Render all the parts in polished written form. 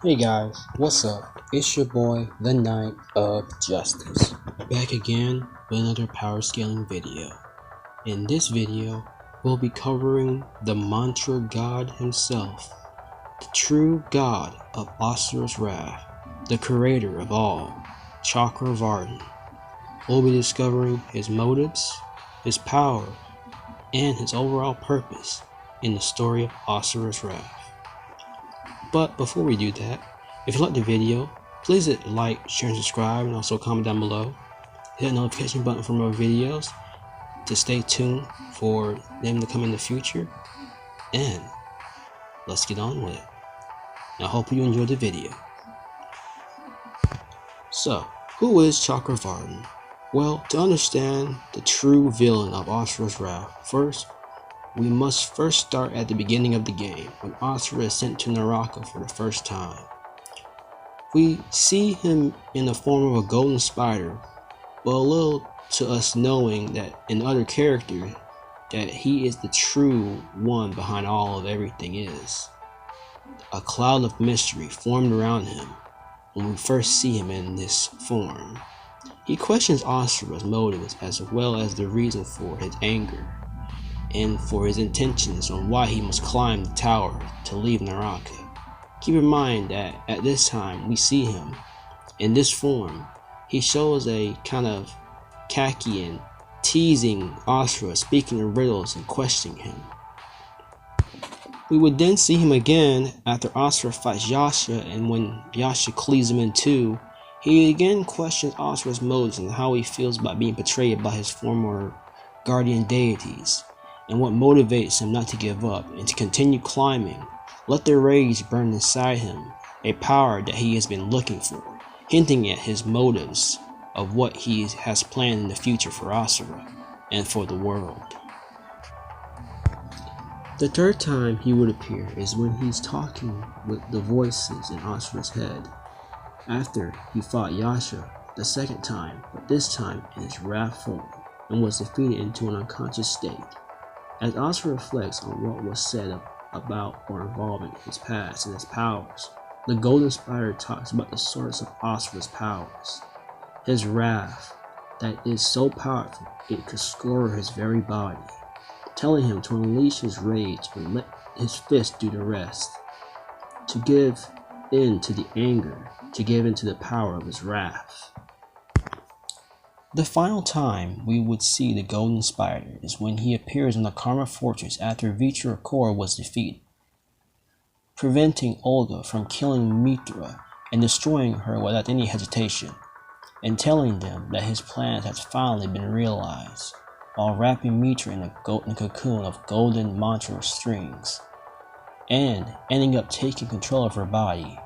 Hey guys, what's up? It's your boy, the Knight of Justice, back again with another power scaling video. In this video, we'll be covering the mantra god himself, the true god of Asura's wrath, the creator of all, Chakravartin. We'll be discovering his motives, his power, and his overall purpose in the story of Asura's wrath. But before we do that, if you like the video, please hit like, share, and subscribe, and also comment down below. Hit the notification button for more videos to stay tuned for them to come in the future. And let's get on with it. I hope you enjoyed the video. So, who is Chakravartin? Well, to understand the true villain of Asura's wrath, we must start at the beginning of the game, when Asura is sent to Naraka for the first time. We see him in the form of a golden spider, but a little to us knowing that in other characters, that he is the true one behind all of everything is. A cloud of mystery formed around him when we first see him in this form. He questions Asura's motives as well as the reason for his anger, and for his intentions on why he must climb the tower to leave Naraka. Keep in mind that at this time we see him in this form. He shows a kind of khaki and teasing Asura, speaking in riddles and questioning him. We would then see him again after Asura fights Yasha, and when Yasha cleaves him in two, he again questions Asura's motives and how he feels about being betrayed by his former guardian deities, and what motivates him not to give up and to continue climbing. Let the rage burn inside him, a power that he has been looking for, hinting at his motives of what he has planned in the future for Asura and for the world. The third time he would appear is when he's talking with the voices in Asura's head, after he fought Yasha the second time, but this time in his wrath form, and was defeated into an unconscious state. As Asura reflects on what was said about or involving his past and his powers, the golden spider talks about the source of Asura's powers, his wrath that is so powerful it could scour his very body, telling him to unleash his rage and let his fist do the rest, to give in to the anger, to give in to the power of his wrath. The final time we would see the golden spider is when he appears in the Karma Fortress after Vitra Kor was defeated, preventing Olga from killing Mitra and destroying her without any hesitation, and telling them that his plans had finally been realized, while wrapping Mitra in a cocoon of golden mantra strings, and ending up taking control of her body.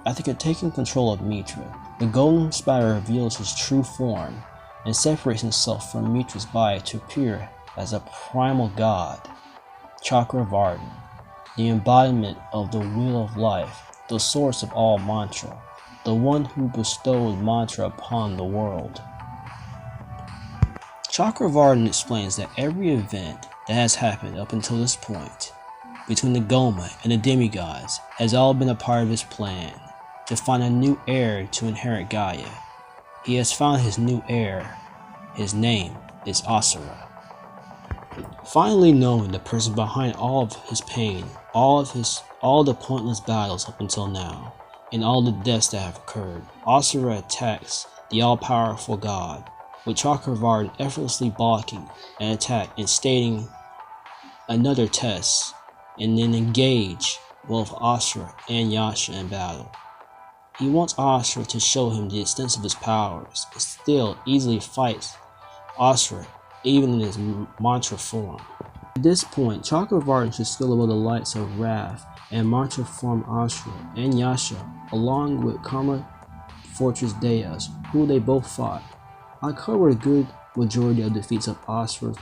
After taking control of Mitra, the golden spider reveals his true form and separates himself from Mitra's body to appear as a primal god, Chakravartin, the embodiment of the wheel of life, the source of all mantra, the one who bestowed mantra upon the world. Chakravartin explains that every event that has happened up until this point, between the Goma and the demigods, has all been a part of his plan to find a new heir to inherit Gaia. He has found his new heir. His name is Asura. Finally knowing the person behind all of his pain, all the pointless battles up until now, and all the deaths that have occurred, Asura attacks the all-powerful god, with Chakravartin effortlessly blocking an attack and stating another test, and then engage both Asura and Yasha in battle. He wants Asura to show him the extent of his powers, but still easily fights Asura even in his mantra form. At this point, Chakravartin should skill above the lights of wrath and mantra form Asura and Yasha, along with Karma Fortress Deas, who they both fought. I covered a good majority of defeats of Asura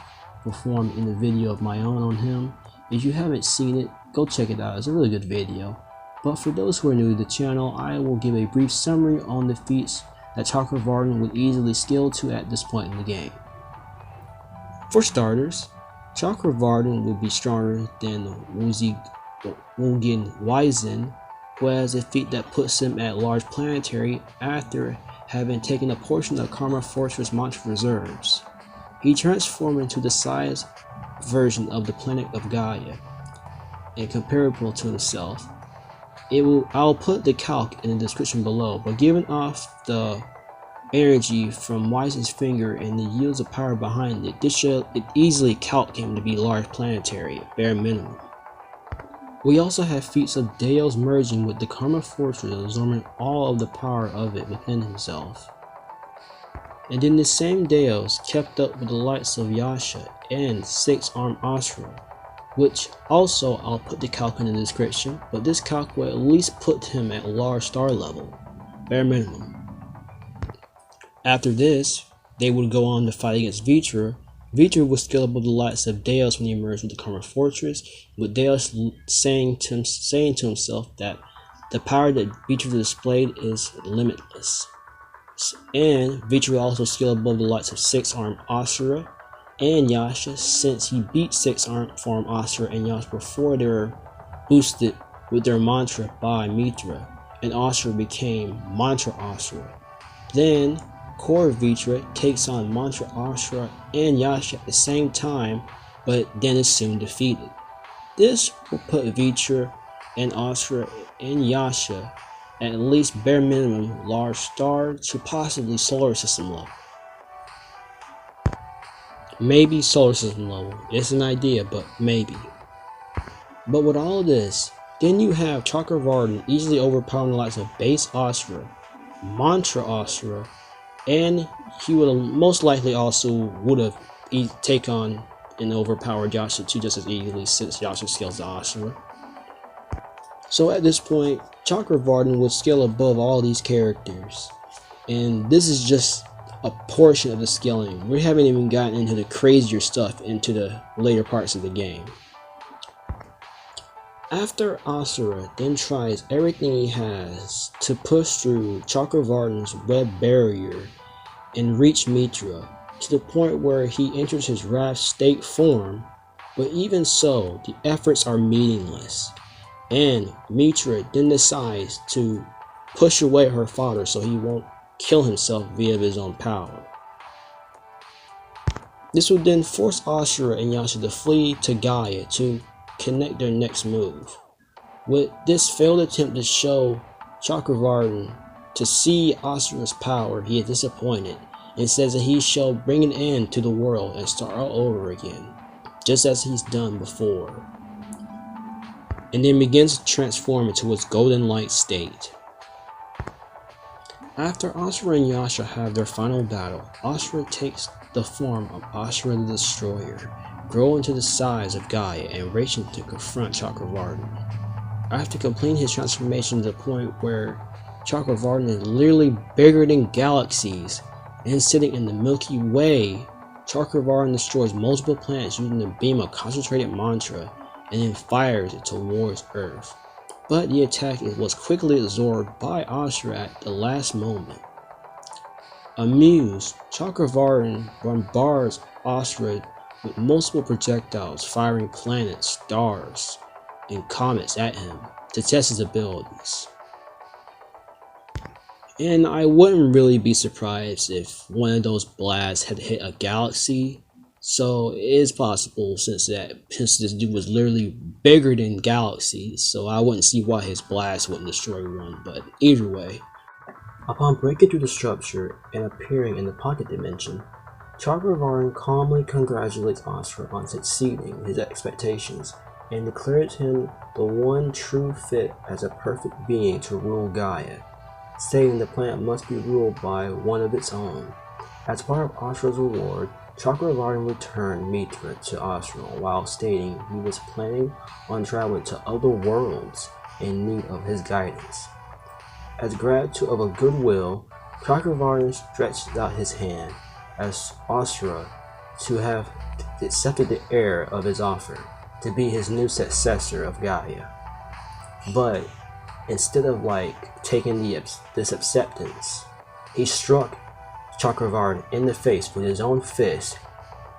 performed in the video of my own on him. If you haven't seen it, go check it out. It's a really good video. But for those who are new to the channel, I will give a brief summary on the feats that Chakravartin would easily skill to at this point in the game. For starters, Chakravartin would be stronger than Wzyen, who has a feat that puts him at large planetary after having taken a portion of Karma Fortress Mantra reserves. He transformed into the size version of the planet of Gaia and comparable to himself. I'll put the calc in the description below, but given off the energy from Wzyen's finger and the yields of power behind it, it easily calc him to be large planetary, bare minimum. We also have feats of Deos merging with the Karma Fortress, absorbing all of the power of it within himself. And then the same Deos kept up with the likes of Yasha and six-armed Asura, which also I'll put the calc in the description, but this calc will at least put him at large star level, bare minimum. After this, they would go on to fight against Vitra. Vitra would scale above the likes of Deos when he emerged with the Karma Fortress, with Deos saying to himself that the power that Vitra displayed is limitless. And Vitra would also scale above the likes of six-armed Asura and Yasha, since he beat six-armed Asura and Yasha before they were boosted with their mantra by Mitra, and Asura became Mantra Asura. Then Core Vitra takes on Mantra Asura and Yasha at the same time, but then is soon defeated. This will put Vitra and Asura and Yasha at least bare minimum large star to possibly solar system level. Maybe solar system level. It's an idea, but maybe. But with all of this, then you have Chakravartin easily overpowering the likes of base Asura, Mantra Asura, and he would have most likely also take on and overpowered Yasha too just as easily, since Yasha scales to Asura. So at this point, Chakravartin would scale above all these characters, and this is just a portion of the scaling. We haven't even gotten into the crazier stuff into the later parts of the game. After Asura then tries everything he has to push through Chakravartin's web barrier and reach Mitra, to the point where he enters his Wrath state form, but even so, the efforts are meaningless, and Mitra then decides to push away her father so he won't kill himself via his own power. This would then force Asura and Yasha to flee to Gaia to connect their next move. With this failed attempt to show Chakravartin to see Asura's power, he is disappointed and says that he shall bring an end to the world and start all over again, just as he's done before, and then begins to transform into his golden light state. After Asura and Yasha have their final battle, Asura takes the form of Asura the Destroyer, grow into the size of Gaia, and racing to confront Chakravartin. After completing his transformation to the point where Chakravartin is literally bigger than galaxies and sitting in the Milky Way, Chakravartin destroys multiple planets using a beam of concentrated mantra and then fires it towards Earth. But the attack was quickly absorbed by Asura at the last moment. Amused, Chakravartin bombards Asura with multiple projectiles, firing planets, stars, and comets at him to test his abilities. And I wouldn't really be surprised if one of those blasts had hit a galaxy, so it is possible since this dude was literally bigger than galaxies, so I wouldn't see why his blast wouldn't destroy one, but either way. Upon breaking through the structure and appearing in the pocket dimension, Chakravartin calmly congratulates Asura on succeeding his expectations and declares him the one true fit as a perfect being to rule Gaia, stating the planet must be ruled by one of its own. As part of Asura's reward, Chakravartin returned Mitra to Asura while stating he was planning on traveling to other worlds in need of his guidance. As gratitude of a goodwill, Chakravartin stretched out his hand as Asura to have accepted the heir of his offer to be his new successor of Gaia. But instead of taking this acceptance, he struck Chakravartin in the face with his own fist,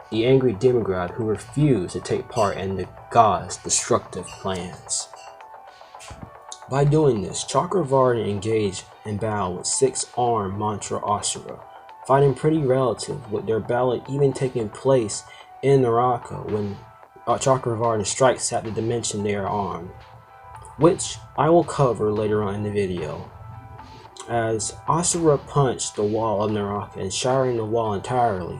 the angry demigod who refused to take part in the god's destructive plans. By doing this, Chakravartin engaged in battle with 6-armed Mantra Asura, fighting pretty relative, with their battle even taking place in Naraka when Chakravartin strikes at the dimension they are on, which I will cover later on in the video. As Asura punched the wall of Naraka and shattering the wall entirely,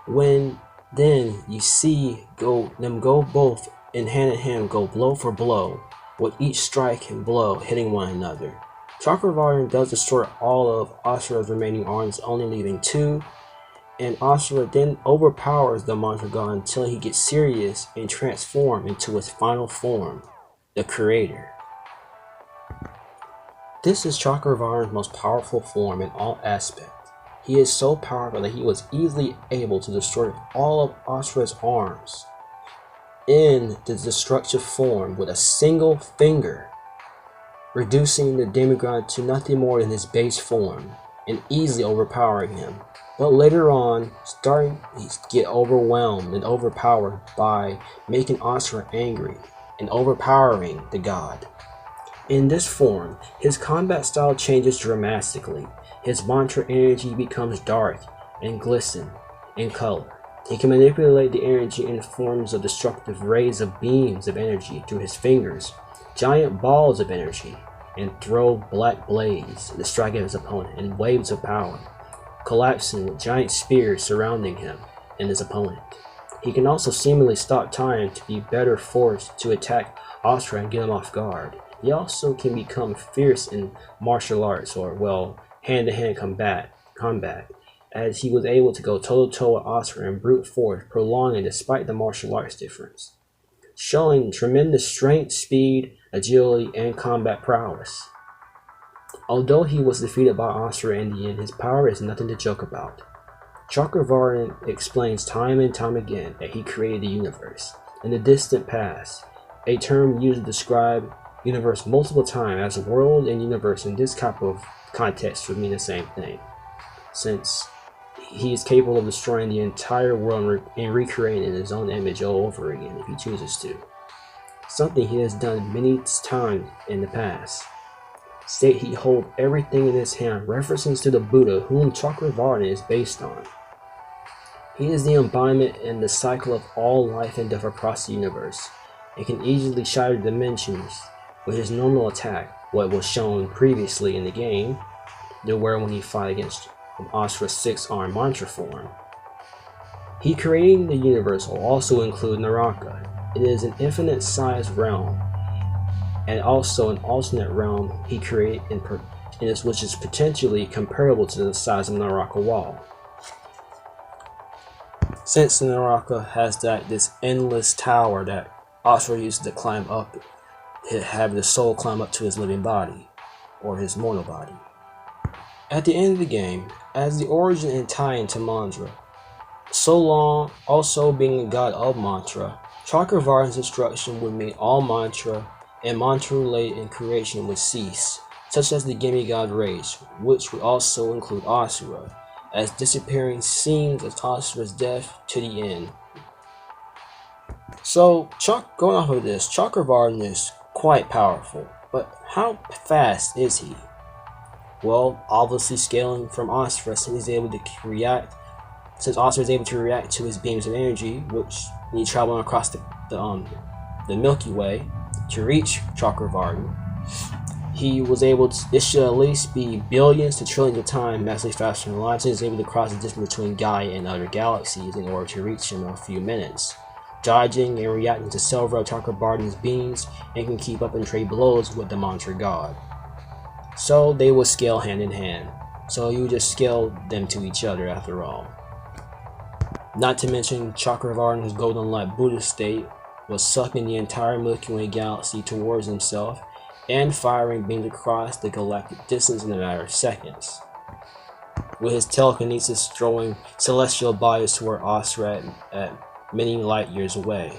then you see them go both in hand, go blow for blow, with each strike and blow hitting one another. Chakravartin does destroy all of Asura's remaining arms, only leaving 2, and Asura then overpowers the Mantra God until he gets serious and transforms into his final form, the Creator. This is Chakravartin's most powerful form in all aspects. He is so powerful that he was easily able to destroy all of Asura's arms in the destructive form with a single finger, reducing the demigod to nothing more than his base form and easily overpowering him. But later on, starting to get overwhelmed and overpowered by making Asura angry and overpowering the god. In this form, his combat style changes dramatically. His mantra energy becomes dark and glisten in color. He can manipulate the energy in forms of destructive rays of beams of energy through his fingers, giant balls of energy, and throw black blades to strike at his opponent in waves of power, collapsing with giant spears surrounding him and his opponent. He can also seemingly stop time to be better forced to attack Asura and get him off guard. He also can become fierce in martial arts, or hand-to-hand combat, as he was able to go toe-to-toe with Asura in brute force, prolonging despite the martial arts difference, showing tremendous strength, speed, agility, and combat prowess. Although he was defeated by Asura in the end, his power is nothing to joke about. Chakravartin explains time and time again that he created the universe in the distant past, a term used to describe universe multiple times, as world and universe in this type of context would mean the same thing, since he is capable of destroying the entire world and recreating in his own image all over again if he chooses to, something he has done many times in the past. State he holds everything in his hand, references to the Buddha, whom Chakravartin is based on. He is the embodiment and the cycle of all life and death across the universe, and can easily shatter dimensions with his normal attack, what was shown previously in the game, when he fought against Asura's 6-armed mantra form. He creating the universe will also include Naraka. It is an infinite sized realm, and also an alternate realm he created which is potentially comparable to the size of Naraka wall. Since the Naraka has this endless tower that Asura uses to climb up, have the soul climb up to his living body, or his mortal body. At the end of the game, as the origin and tie-in to mantra, so long also being a god of mantra, Chakravartin's destruction would mean all mantra and mantra-related creation would cease, such as the demigod rage, which would also include Asura, as disappearing scenes of Asura's death to the end. So, going off of this, Chakravartin is quite powerful, but how fast is he? Well, obviously scaling from Asura, since Asura is able to react to his beams of energy, which when you travel across the Milky Way to reach Chakravartin, this should at least be billions to trillions of times massively faster than light, and is able to cross the distance between Gaia and other galaxies in order to reach him in a few minutes, dodging and reacting to several Chakravartin's beams, and can keep up and trade blows with the mantra god. So they will scale hand in hand, so you just scale them to each other after all. Not to mention Chakravartin's golden light Buddha state was sucking the entire Milky Way galaxy towards himself and firing beams across the galactic distance in a matter of seconds, with his telekinesis throwing celestial bodies toward Asura at many light years away.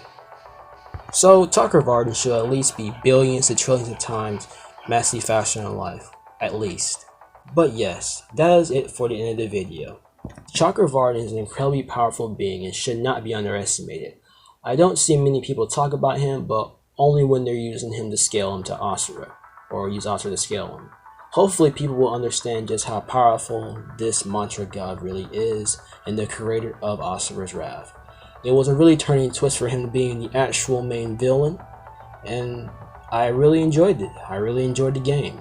So Chakravartin should at least be billions to trillions of times massively faster than life, at least. But yes, that is it for the end of the video. Chakravartin is an incredibly powerful being and should not be underestimated. I don't see many people talk about him, but only when they're using him to scale him to Asura, or use Asura to scale him. Hopefully people will understand just how powerful this mantra god really is and the creator of Asura's Wrath. It was a really turning twist for him being the actual main villain, and I really enjoyed it. I really enjoyed the game.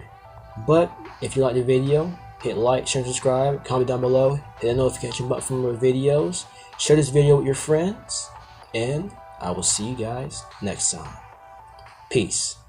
But if you liked the video, hit like, share, and subscribe, comment down below, hit the notification button for more videos, share this video with your friends, and I will see you guys next time. Peace.